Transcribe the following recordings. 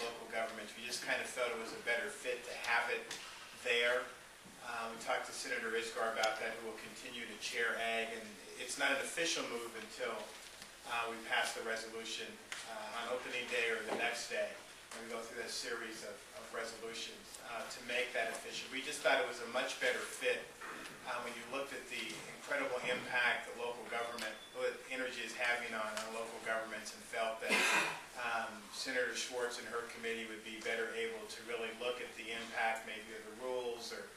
local governments. We just kind of felt it was a better fit to have it there. We talked to Senator Isgar about that, who will continue to chair Ag, and it's not an official move until we pass the resolution on opening day or the next day. And we go through that series of resolutions to make that official. We just thought it was a much better fit when you looked at the incredible impact that local government, energy is having on local governments, and felt that Senator Schwartz and her committee would be better able to really look at the impact maybe of the rules or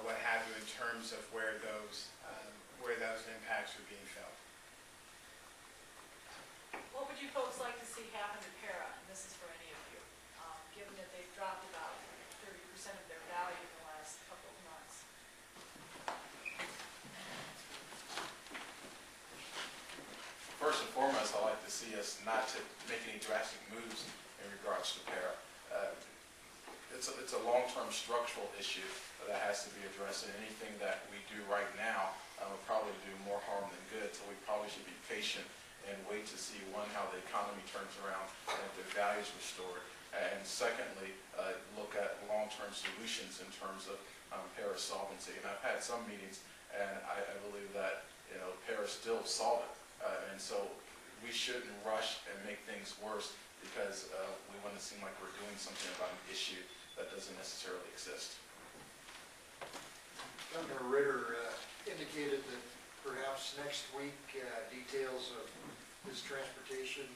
what have you in terms of where those impacts are being felt. What would you folks like to see happen to Para? And this is for any of you, given that they've dropped about 30% of their value in the last couple of months. First and foremost, I'd like to see us not to make any drastic moves in regards to Para. It's a long-term structural issue that has to be addressed, and anything that we do right now will probably do more harm than good, so we probably should be patient and wait to see, one, how the economy turns around and if their value is restored, and secondly, look at long-term solutions in terms of Para solvency. And I've had some meetings, and I believe that Para is still solvent, and so we shouldn't rush and make things worse because we want to seem like we're doing something about an issue that doesn't necessarily exist. Governor Ritter indicated that perhaps next week details of his transportation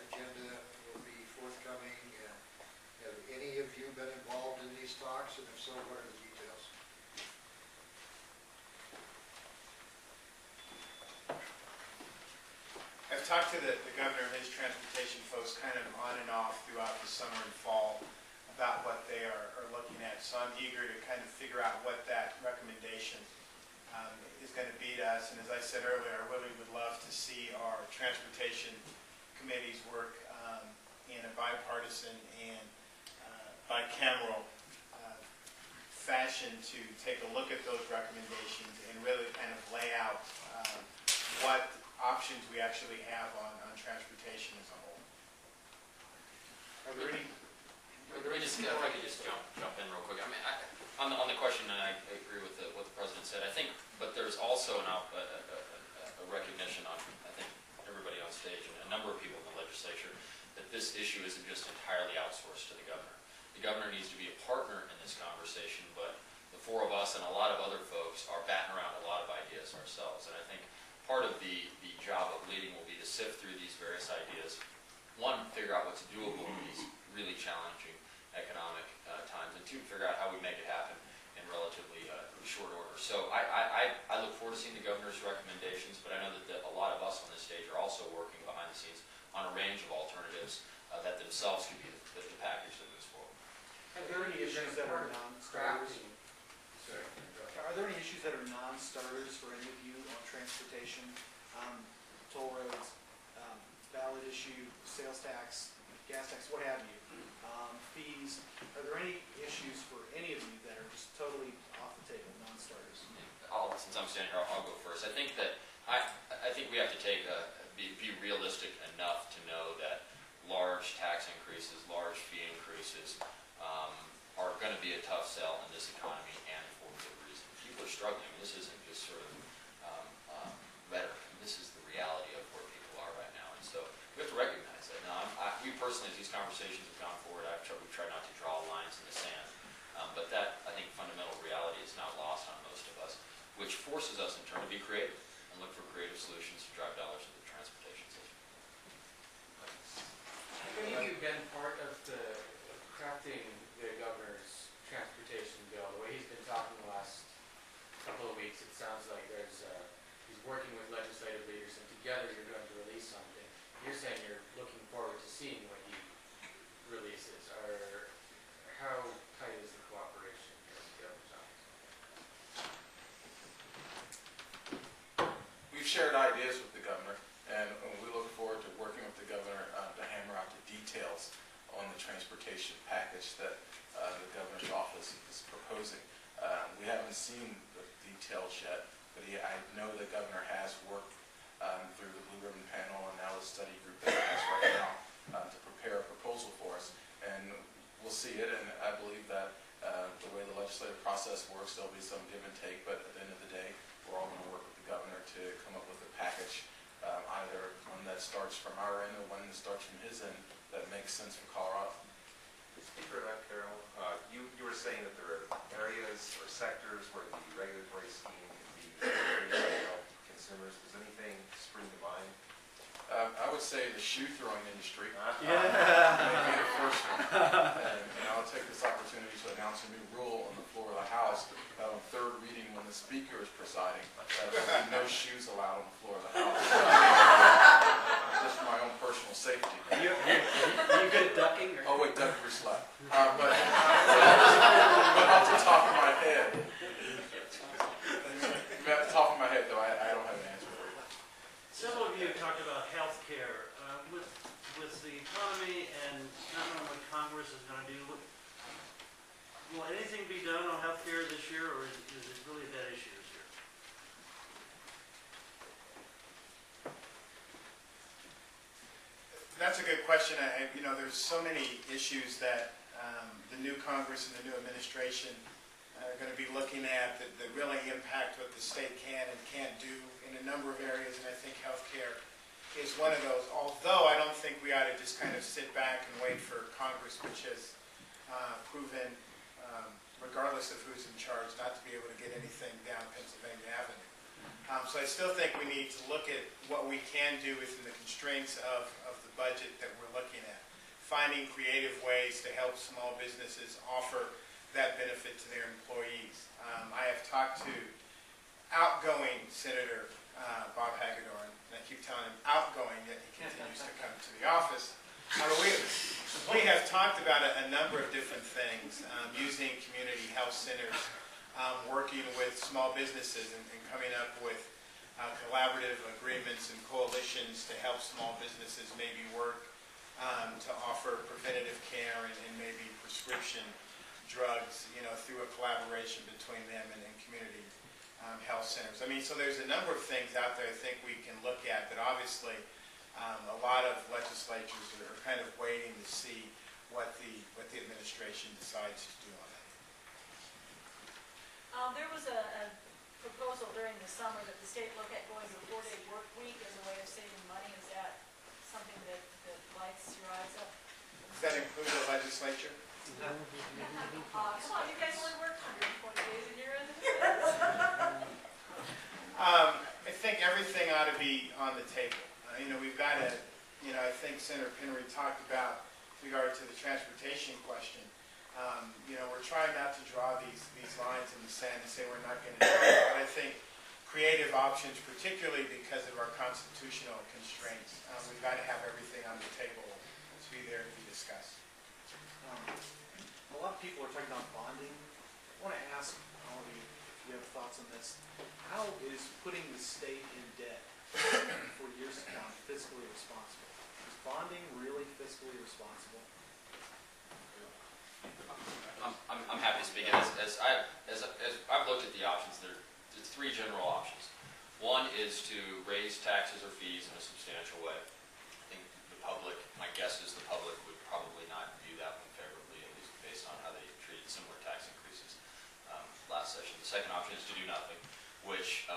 agenda will be forthcoming. Have any of you been involved in these talks, and if so, what are the details? I've talked to the governor and his transportation folks kind of on and off throughout the summer and fall about what they are looking at. So I'm eager to kind of figure out what that recommendation is going to be to us. And as I said earlier, I really would love to see our transportation committees work in a bipartisan and bicameral fashion to take a look at those recommendations and really kind of lay out what options we actually have on transportation as a whole. Are there any? If I could just jump in real quick. I mean, on the question, and I agree with what the President said. I think, but there's also a recognition on, I think, everybody on stage and a number of people in the legislature that this issue isn't just entirely outsourced to the governor. The governor needs to be a partner in this conversation, but the four of us and a lot of other folks are batting around a lot of ideas ourselves. And I think part of the job of leading will be to sift through these various ideas. One, figure out what's doable in these really challenging economic times, and two, figure out how we make it happen in relatively short order. So I look forward to seeing the governor's recommendations, but I know that a lot of us on this stage are also working behind the scenes on a range of alternatives that themselves could be the package that moves forward. Are there any issues that are non-starters? Are there any issues that are non-starters for any of you on transportation, toll roads, ballot issue, sales tax, gas tax, what have you, fees? Are there any issues for any of you that are just totally off the table, non-starters? Since I'm standing here, I'll go first. I think that I think we have to be realistic enough to know that large tax increases, large fee increases are going to be a tough sell in this economy, and for good reason. People are struggling. This isn't just sort of rhetoric. This is the reality of where people are right now, and so we have to recognize that. Now, we personally, as these conversations have gone forward, we've tried not to draw lines in the sand, but that, I think, fundamental reality is not lost on most of us, which forces us in turn to be creative and look for creative solutions to drive dollars into the transportation system. Have any of you been part of the crafting the governor's transportation bill? The way he's been talking the last couple of weeks, it sounds like he's working with legislative leaders, and together you're going to release something. You're saying you're looking forward to seeing what he releases. How tight is the cooperation here with the governor's office? We've shared ideas with the governor, and we look forward to working with the governor to hammer out the details on the transportation package that the governor's office is proposing. We haven't seen the details yet, but I know the governor has worked through the Blue Ribbon panel and now the study group that he has right now to prepare a proposal for us. And course, there'll be some give and take, but at the end of the day, we're all going to work with the governor to come up with a package, either one that starts from our end or one that starts from his end that makes sense for Colorado. Speaker of that, Carroll, you were saying that there are areas or sectors where the regulatory scheme can be very useful to help consumers. Does anything spring to mind? I would say the shoe throwing industry. Yeah. May be the first one. And I'll take this opportunity to announce a new rule on the floor of the House that on third reading when the Speaker is presiding, that there will be no shoes allowed on the floor of the House. Just for my own personal safety. You good at ducking? Or? Oh wait, Doug slept. But off the top of my head, at the top of my head though, I don't have an answer for you. Several of you have talked about health care. With the economy and not knowing what Congress is going to do, will anything be done on health care this year, or is it really a dead issue this year? That's a good question. There's so many issues that the new Congress and the new administration are going to be looking at that really impact what the state can and can't do in a number of areas, and I think healthcare is one of those. Although I don't think we ought to just kind of sit back and wait for Congress, which has proven, regardless of who's in charge, not to be able to get anything down Pennsylvania Avenue. So I still think we need to look at what we can do within the constraints of the budget that we're looking at. Finding creative ways to help small businesses offer that benefit to their employees. I have talked to outgoing Senator Bob Hagedorn, and I keep telling him outgoing, yet he continues to come to the office. We have talked about a number of different things, using community health centers, working with small businesses and coming up with collaborative agreements and coalitions to help small businesses maybe work to offer preventative care and maybe prescription drugs, through a collaboration between them and community health centers. So there's a number of things out there I think we can look at, but obviously a lot of legislatures are kind of waiting to see what the administration decides to do on that. There was a proposal during the summer that the state look at going to a 4-day work week as a way of saving money. Is that something that lights your eyes up? Does that include the legislature? Come on, you guys only work 120 days a year in the I think everything ought to be on the table. We've got to, I think Senator Penry talked about with regard to the transportation question. We're trying not to draw these lines in the sand and say we're not going to do it, but I think creative options, particularly because of our constitutional constraints, we've got to have everything on the table to be there to be discussed. A lot of people are talking about bonding. I want to ask all of you if you have thoughts on this. How is putting the state in debt for years to come fiscally responsible? Is bonding really fiscally responsible? I'm happy to speak. As I've looked at the options, there's three general options. One is to raise taxes or fees in a substantial way. I think the public, my guess is the public would probably not view that one favorably, at least based on how they treated similar tax increases last session. The second option is to do nothing, which